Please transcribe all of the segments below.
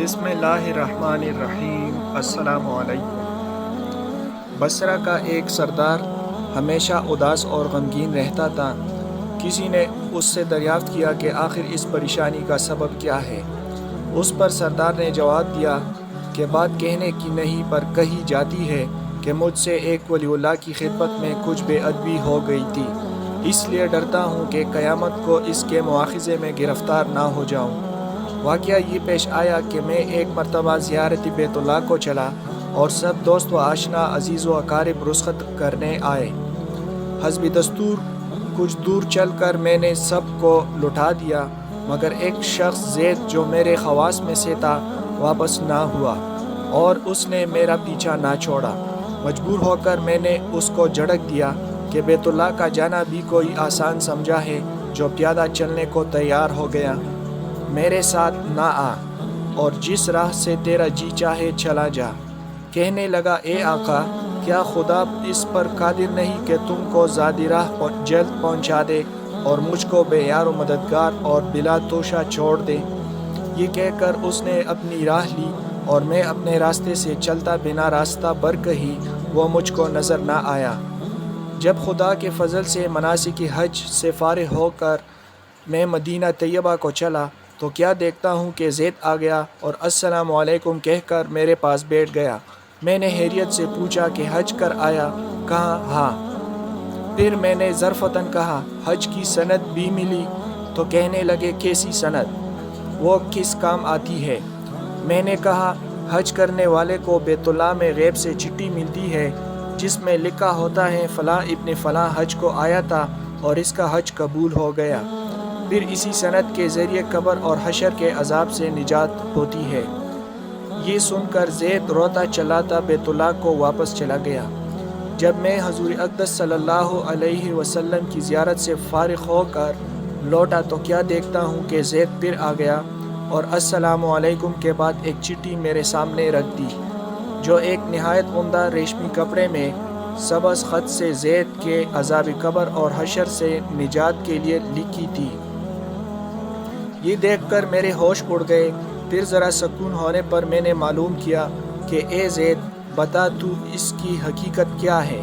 بسم اللہ الرحمن الرحیم۔ السلام علیکم۔ بصرہ کا ایک سردار ہمیشہ اداس اور غمگین رہتا تھا۔ کسی نے اس سے دریافت کیا کہ آخر اس پریشانی کا سبب کیا ہے۔ اس پر سردار نے جواب دیا کہ بات کہنے کی نہیں پر کہی جاتی ہے کہ مجھ سے ایک ولی اللہ کی خدمت میں کچھ بے ادبی ہو گئی تھی، اس لیے ڈرتا ہوں کہ قیامت کو اس کے مواخذے میں گرفتار نہ ہو جاؤں۔ واقعہ یہ پیش آیا کہ میں ایک مرتبہ زیارت بیت اللہ کو چلا اور سب دوست و آشنا عزیز و اقارب رخصت کرنے آئے۔ حسب دستور کچھ دور چل کر میں نے سب کو لٹا دیا، مگر ایک شخص زید جو میرے خواص میں سے تھا واپس نہ ہوا اور اس نے میرا پیچھا نہ چھوڑا۔ مجبور ہو کر میں نے اس کو جھڑک دیا کہ بیت اللہ کا جانا بھی کوئی آسان سمجھا ہے جو پیادہ چلنے کو تیار ہو گیا۔ میرے ساتھ نہ آ اور جس راہ سے تیرا جی چاہے چلا جا۔ کہنے لگا، اے آقا، کیا خدا اس پر قادر نہیں کہ تم کو زادی راہ جلد پہنچا دے اور مجھ کو بے یار و مددگار اور بلا توشہ چھوڑ دے؟ یہ کہہ کر اس نے اپنی راہ لی اور میں اپنے راستے سے چلتا بنا راستہ بر کہی وہ مجھ کو نظر نہ آیا۔ جب خدا کے فضل سے مناسک حج سے فارغ ہو کر میں مدینہ طیبہ کو چلا تو کیا دیکھتا ہوں کہ زید آ گیا اور السلام علیکم کہہ کر میرے پاس بیٹھ گیا۔ میں نے حیرت سے پوچھا کہ حج کر آیا؟ کہا ہاں۔ پھر میں نے ظرفتاً کہا، حج کی سند بھی ملی؟ تو کہنے لگے، کیسی سند؟ وہ کس کام آتی ہے؟ میں نے کہا، حج کرنے والے کو بیت اللہ میں غیب سے چٹھی ملتی ہے جس میں لکھا ہوتا ہے فلاں ابن فلاں حج کو آیا تھا اور اس کا حج قبول ہو گیا۔ پھر اسی سند کے ذریعے قبر اور حشر کے عذاب سے نجات ہوتی ہے۔ یہ سن کر زید روتا چلاتا بیت اللہ کو واپس چلا گیا۔ جب میں حضور اقدس صلی اللہ علیہ وسلم کی زیارت سے فارغ ہو کر لوٹا تو کیا دیکھتا ہوں کہ زید پھر آ گیا اور السلام علیکم کے بعد ایک چٹھی میرے سامنے رکھ دی جو ایک نہایت عمدہ ریشمی کپڑے میں سبز خط سے زید کے عذاب قبر اور حشر سے نجات کے لیے لکھی تھی۔ یہ دیکھ کر میرے ہوش اڑ گئے۔ پھر ذرا سکون ہونے پر میں نے معلوم کیا کہ اے زید، بتا تو اس کی حقیقت کیا ہے؟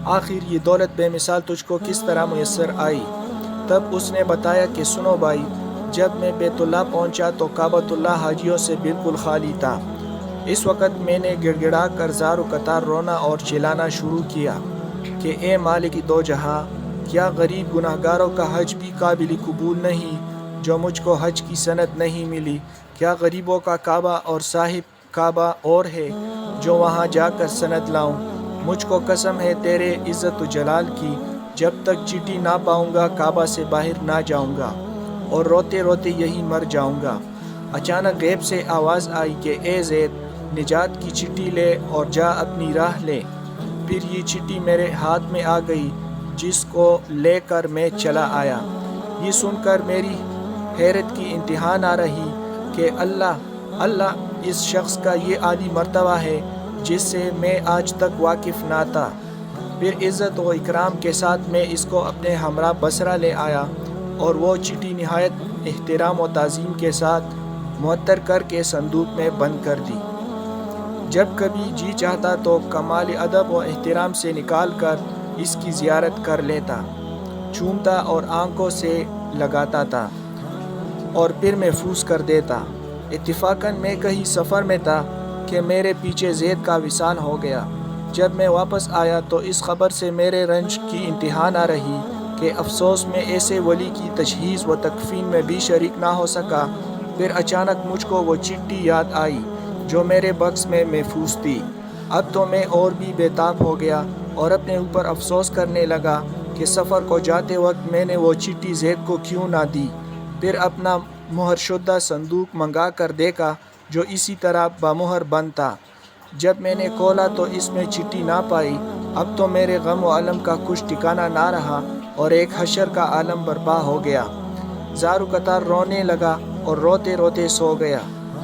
آخر یہ دولت بے مثال تجھ کو کس طرح میسر آئی؟ تب اس نے بتایا کہ سنو بھائی، جب میں بیت اللہ پہنچا تو کعبۃ اللہ حاجیوں سے بالکل خالی تھا۔ اس وقت میں نے گڑ گڑا کر زار و قطار رونا اور چلانا شروع کیا کہ اے مالک دو جہاں، کیا غریب گناہگاروں کا حج بھی قابل قبول نہیں جو مجھ کو حج کی سند نہیں ملی؟ کیا غریبوں کا کعبہ اور صاحب کعبہ اور ہے جو وہاں جا کر سند لاؤں؟ مجھ کو قسم ہے تیرے عزت و جلال کی، جب تک چٹھی نہ پاؤں گا کعبہ سے باہر نہ جاؤں گا اور روتے روتے یہی مر جاؤں گا۔ اچانک غیب سے آواز آئی کہ اے زید، نجات کی چٹھی لے اور جا اپنی راہ لے۔ پھر یہ چٹھی میرے ہاتھ میں آ گئی جس کو لے کر میں چلا آیا۔ یہ سن کر میری حیرت کی انتہا نہ رہی کہ اللہ اس شخص کا یہ عالی مرتبہ ہے جس سے میں آج تک واقف نہ تھا۔ پھر عزت و اکرام کے ساتھ میں اس کو اپنے ہمراہ بصرہ لے آیا اور وہ چٹھی نہایت احترام و تعظیم کے ساتھ معطر کر کے صندوق میں بند کر دی۔ جب کبھی جی چاہتا تو کمال ادب و احترام سے نکال کر اس کی زیارت کر لیتا، چومتا اور آنکھوں سے لگاتا تھا اور پھر محفوظ کر دیتا۔ اتفاقاً میں کہیں سفر میں تھا کہ میرے پیچھے زید کا وصال ہو گیا۔ جب میں واپس آیا تو اس خبر سے میرے رنج کی انتہا نہ رہی کہ افسوس میں ایسے ولی کی تجہیز و تکفین میں بھی شریک نہ ہو سکا۔ پھر اچانک مجھ کو وہ چٹھی یاد آئی جو میرے بکس میں محفوظ تھی۔ اب تو میں اور بھی بے تاب ہو گیا اور اپنے اوپر افسوس کرنے لگا کہ سفر کو جاتے وقت میں نے وہ چٹھی زید کو کیوں نہ دی۔ پھر اپنا مہر شدہ صندوق منگا کر دیکھا جو اسی طرح بمہر بند تھا۔ جب میں نے کھولا تو اس میں چٹھی نہ پائی۔ اب تو میرے غم و علم کا کچھ ٹھکانہ نہ رہا اور ایک حشر کا عالم برپا ہو گیا۔ زار و قطار رونے لگا اور روتے روتے سو گیا۔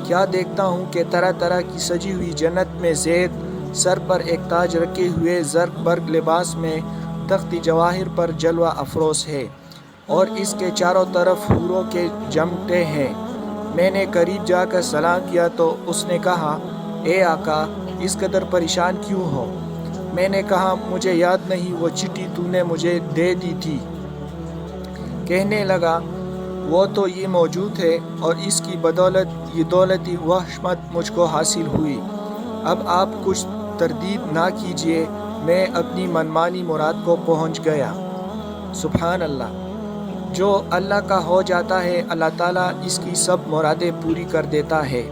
کیا دیکھتا ہوں کہ طرح طرح کی سجی ہوئی جنت میں زید سر پر ایک تاج رکھے ہوئے زرق برق لباس میں تخت جواہر پر جلوہ افروز ہے اور اس کے چاروں طرف حوروں کے جمٹے ہیں۔ میں نے قریب جا کر سلام کیا تو اس نے کہا اے آقا اس قدر پریشان کیوں ہو؟ میں نے کہا مجھے یاد نہیں وہ چٹھی تو نے مجھے دے دی تھی۔ کہنے لگا وہ تو یہ موجود ہے اور اس کی بدولت یہ دولتی وحشت مجھ کو حاصل ہوئی۔ اب آپ کچھ تردید نہ کیجیے، میں اپنی منمانی مراد کو پہنچ گیا۔ سبحان اللہ۔ جو اللہ کا ہو جاتا ہے اللہ تعالیٰ اس کی سب مرادیں پوری کر دیتا ہے۔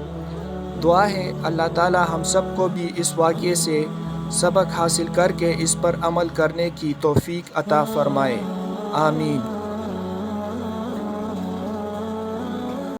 دعا ہے اللہ تعالیٰ ہم سب کو بھی اس واقعے سے سبق حاصل کر کے اس پر عمل کرنے کی توفیق عطا فرمائے، آمین۔